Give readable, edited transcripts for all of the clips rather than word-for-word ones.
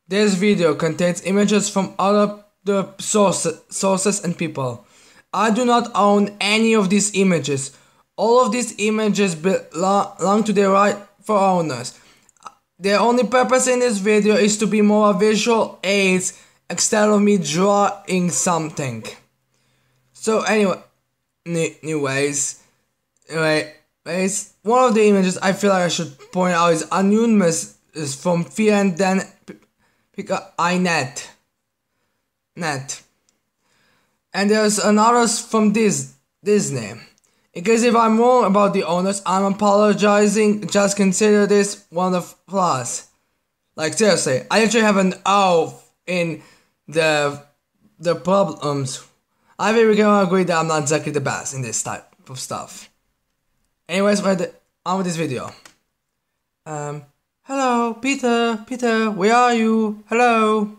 This video contains images from other sources and people. I do not own any of these images. All of these images belong to their rightful owners. The only purpose in this video is to be more visual aids instead of me drawing something. So anyways, one of the images I feel like I should point out is anonymous, is from Fear and then net. And there's another from Disney. In case if I'm wrong about the owners, I'm apologizing. Just consider this one of the flaws. Like seriously, I actually have an O in the problems. I think we can agree that I'm not exactly the best in this type of stuff. Anyways, on with this video. Hello, Peter, where are you? Hello.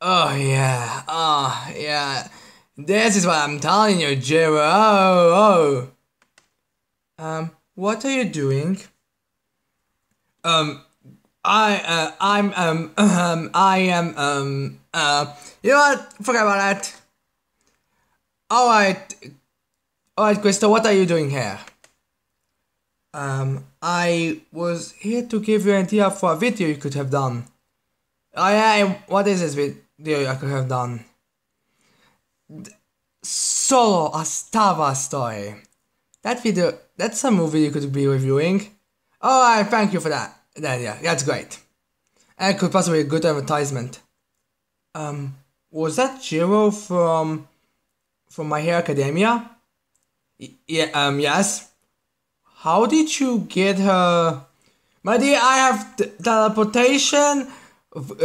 Oh yeah. This is what I'm telling you, Jiro. What are you doing? You know what? Forget about that. Alright, Crystal, what are you doing here? I was here to give you an idea for a video you could have done. Oh yeah, what is this video I could have done? Solo, a Star Wars story. That video, that's a movie you could be reviewing. Alright, thank you for that. Yeah, that's great. And it could possibly be a good advertisement. Was that Jiro from My Hero Academia? Yes. How did you get her? My dear, I have teleportation,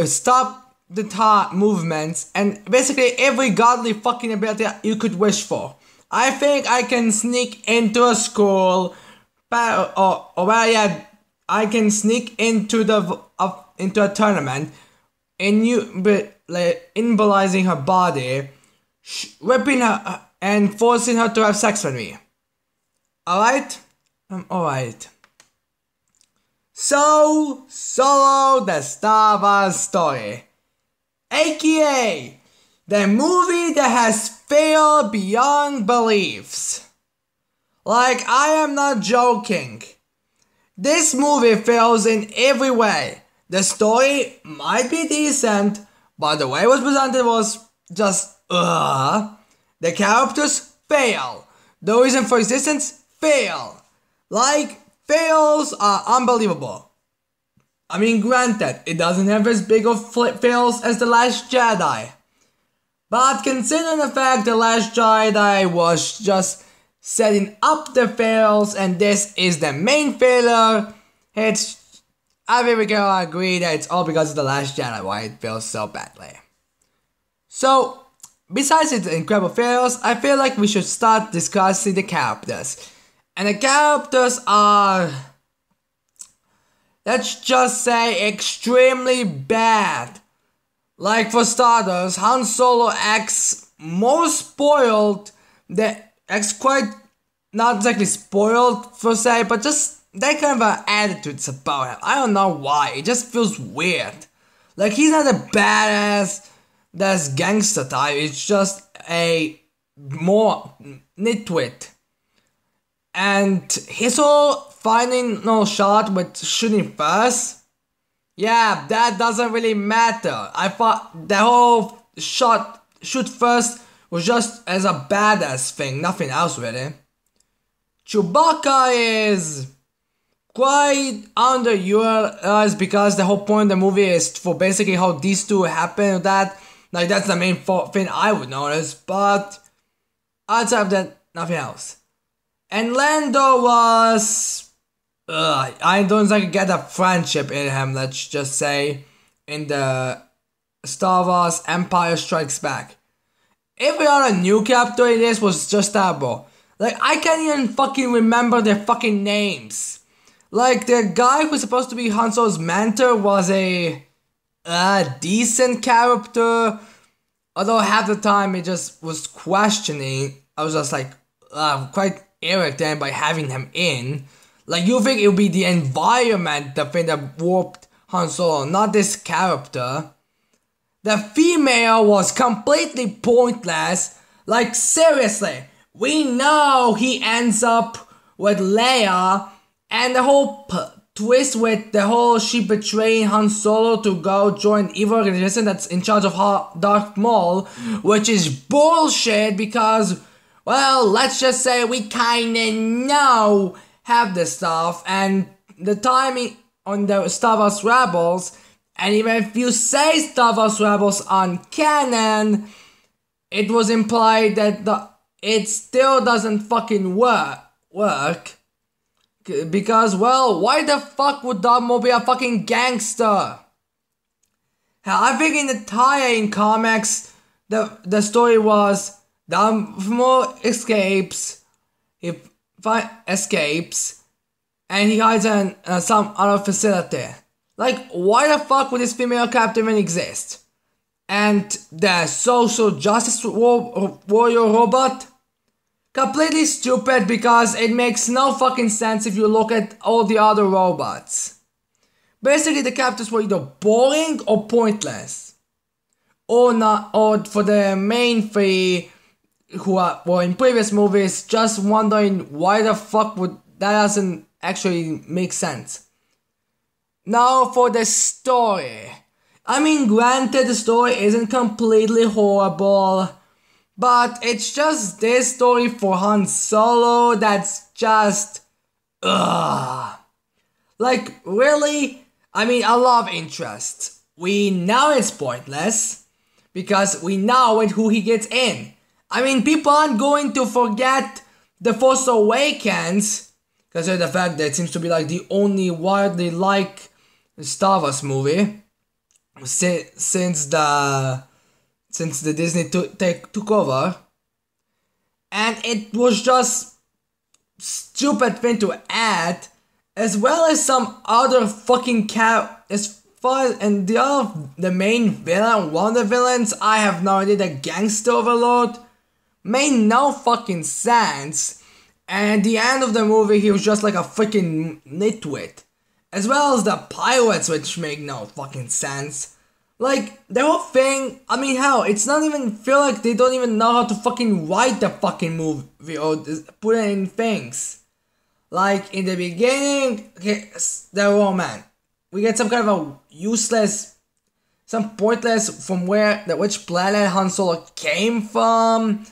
stop the movements, and basically every godly fucking ability you could wish for. I think I can sneak into a school, I can sneak into a tournament, immobilizing her body, whipping her, and forcing her to have sex with me. Alright? Alright. So, Solo the Star Wars story. AKA, the movie that has failed beyond beliefs. Like, I am not joking. This movie fails in every way. The story might be decent, but the way it was presented was just The characters fail. The reason for existence fail. Like, fails are unbelievable. I mean, granted, it doesn't have as big of fails as The Last Jedi. But considering the fact The Last Jedi was just setting up the fails and this is the main failure, I think we can agree that it's all because of The Last Jedi why it fails so badly. So, besides its incredible fails, I feel like we should start discussing the characters. And the characters are, let's just say, extremely bad. Like for starters, Han Solo acts more spoiled, acts quite, not exactly spoiled per se, but just that kind of attitudes about him. I don't know why, it just feels weird. Like he's not a badass, that's gangster type, it's just a more nitwit. And his whole final shot with shooting first, yeah, that doesn't really matter. I thought the whole shoot first was just as a badass thing, nothing else really. Chewbacca is quite underutilized because the whole point of the movie is for basically how these two happen, like that's the main thing I would notice, but outside of that, nothing else. And Lando was, I don't exactly get a friendship in him, let's just say, in the Star Wars Empire Strikes Back. Every other new character in this was just terrible. Like, I can't even fucking remember their fucking names. Like, the guy who's supposed to be Han Solo's mentor was a decent character, although half the time it just was questioning. I was just like, quite irritated by having him in. Like, you think it would be the environment, the thing that warped Han Solo, not this character. The female was completely pointless. Like, seriously, we know he ends up with Leia, and the whole twist with the whole she betraying Han Solo to go join evil organization that's in charge of Darth Maul, which is bullshit because, well, let's just say we kinda know half the stuff, and the timing on the Star Wars Rebels, and even if you say Star Wars Rebels on canon, it was implied that it still doesn't fucking work. Because, well, why the fuck would Darth Maul be a fucking gangster? Hell, I think in the tie-in comics, the story was Darth Maul escapes, and he hides in some other facility. Like, why the fuck would this female captain even exist? And the social justice warrior robot? Completely stupid because it makes no fucking sense if you look at all the other robots. Basically, the captains were either boring or pointless. Or not, or for the main three who were in previous movies, just wondering why the fuck would that doesn't actually make sense. Now for the story. I mean, granted, the story isn't completely horrible, but it's just this story for Han Solo that's just, ugh. Like, really? I mean, a love interest. We know it's pointless, because we know who he gets in. I mean, people aren't going to forget The Force Awakens, because of the fact that it seems to be like the only widely liked Star Wars movie since the Disney took over, and it was just stupid thing to add, as well as some other fucking as far as, and the main villain, one of the villains, I have no idea, the gangster overlord, made no fucking sense, and at the end of the movie he was just like a freaking nitwit, as well as the pirates, which make no fucking sense. Like, the whole thing, I mean, hell, it's not even, feel like they don't even know how to fucking write the fucking movie or put it in things. Like, in the beginning, okay, the romance. We get some kind of a useless, some pointless from which planet Han Solo came from,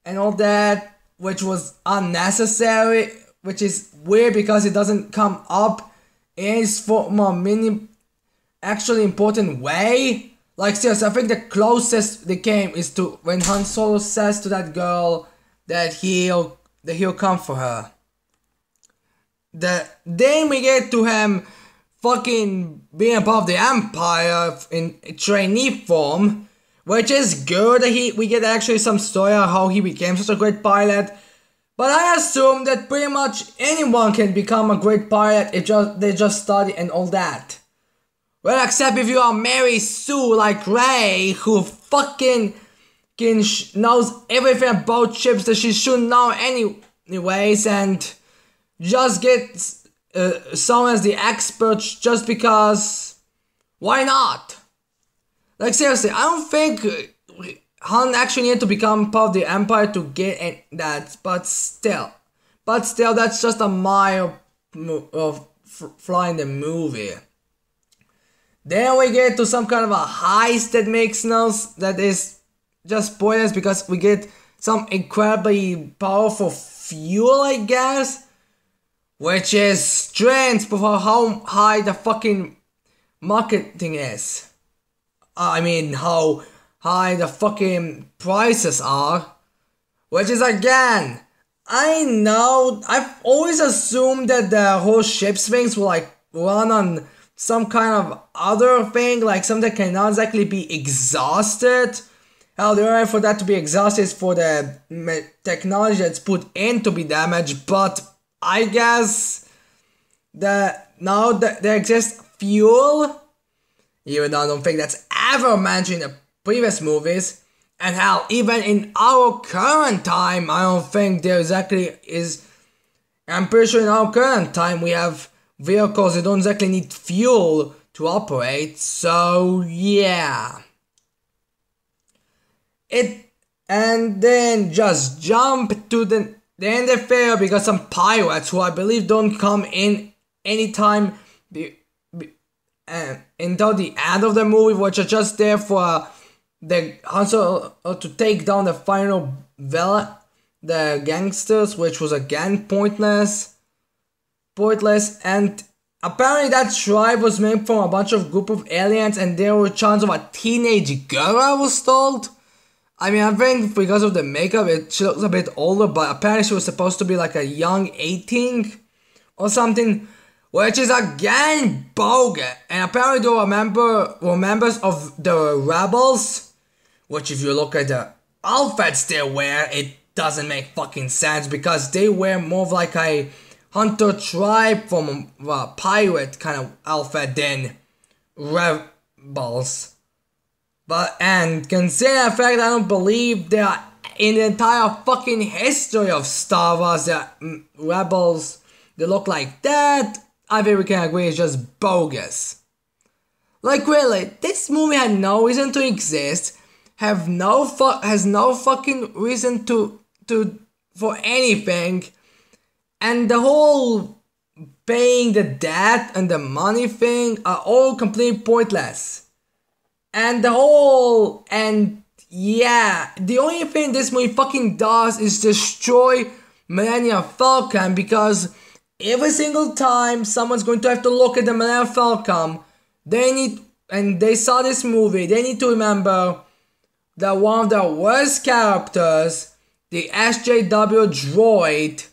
and all that, which was unnecessary, which is weird because it doesn't come up in its form of actually important way. Like, seriously, I think the closest they came is to when Han Solo says to that girl that he'll come for her. Then we get to him fucking being above the Empire in trainee form, which is good. We get actually some story on how he became such a great pilot. But I assume that pretty much anyone can become a great pilot if they just study and all that. Well, except if you are Mary Sue like Rey, who fucking knows everything about ships that she shouldn't know anyways, and just gets someone as the expert just because, why not? Like, seriously, I don't think Han actually needed to become part of the Empire to get that, but still, that's just a mile of flaw in the movie. Then we get to some kind of a heist that is just pointless because we get some incredibly powerful fuel, I guess, which is strange for how high the fucking marketing is. I mean, how high the fucking prices are, which is, again, I know, I've always assumed that the whole ships things will like run on some kind of other thing, like something that cannot exactly be exhausted. Hell, the only way for that to be exhausted is for the technology that's put in to be damaged, but I guess that now that there exists fuel, even though I don't think that's ever mentioned in the previous movies, and hell, even in our current time, I don't think there exactly is. I'm pretty sure in our current time we have vehicles that don't exactly need fuel to operate. So yeah. And then just jump to the end of the fair because some pirates who I believe don't come in anytime until the end of the movie, which are just there for the also to take down the final villain, the gangsters, which was again pointless, and apparently that tribe was made from a bunch of group of aliens, and there were chance of a teenage girl, I was told. I mean, I think because of the makeup, she looks a bit older, but apparently she was supposed to be like a young 18 or something, which is again bogus. And apparently they were members of the rebels, which if you look at the outfits they wear, it doesn't make fucking sense because they wear more of like a hunter tribe from a pirate kind of outfit than rebels. And consider the fact that I don't believe there are, in the entire fucking history of Star Wars, there are rebels that look like that, I think we can agree it's just bogus. Like really, this movie had no reason to exist, has no fucking reason to for anything, and the whole paying the debt and the money thing are all completely pointless. And the only thing this movie fucking does is destroy Millennium Falcon, because every single time someone's going to have to look at the Millennium Falcon, they saw this movie, they need to remember that one of the worst characters, the SJW droid,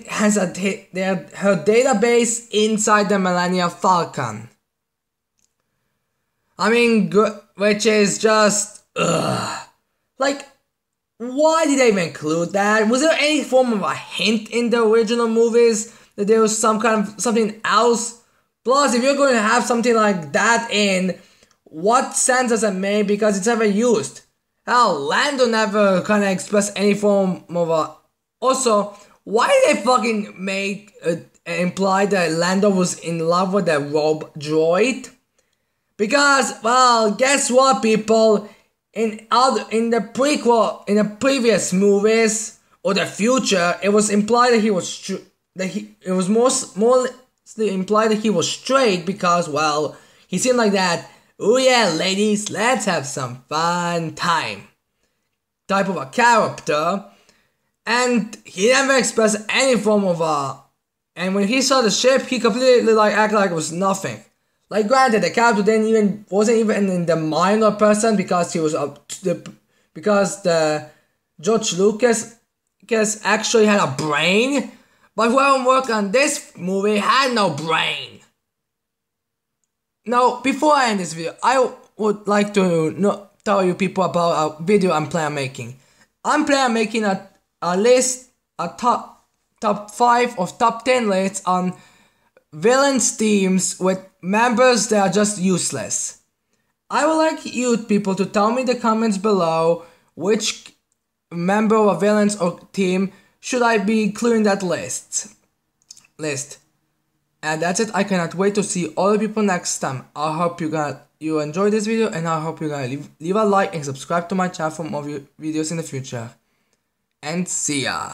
has her database inside the Millennium Falcon. I mean, which is just, like, why did they even include that? Was there any form of a hint in the original movies that there was something else? Plus, if you're going to have something like that in, what sense does it make? Because it's never used. Hell, Lando never kind of expressed any form of a... Also, why did they fucking imply that Lando was in love with the robe droid? Because, well, guess what, people? In the previous movies or the future, it was implied that it was mostly implied that he was straight because, well, he seemed like that. Oh yeah, ladies, let's have some fun time type of a character, and he never expressed any form of a. And when he saw the ship, he completely acted like it was nothing. Like, granted, the character wasn't even in the mind of a person because he was because the George Lucas actually had a brain, but whoever worked on this movie had no brain. Now, before I end this video, I would like to tell you people about a video I'm planning on making. I'm planning on making a list, a top 5 or top 10 lists on villains teams with members that are just useless. I would like you people to tell me in the comments below which member of a villains or team should I be including that list. And that's it. I cannot wait to see all the people next time. I hope you enjoyed this video, and I hope you're gonna leave a like and subscribe to my channel for more videos in the future. And see ya.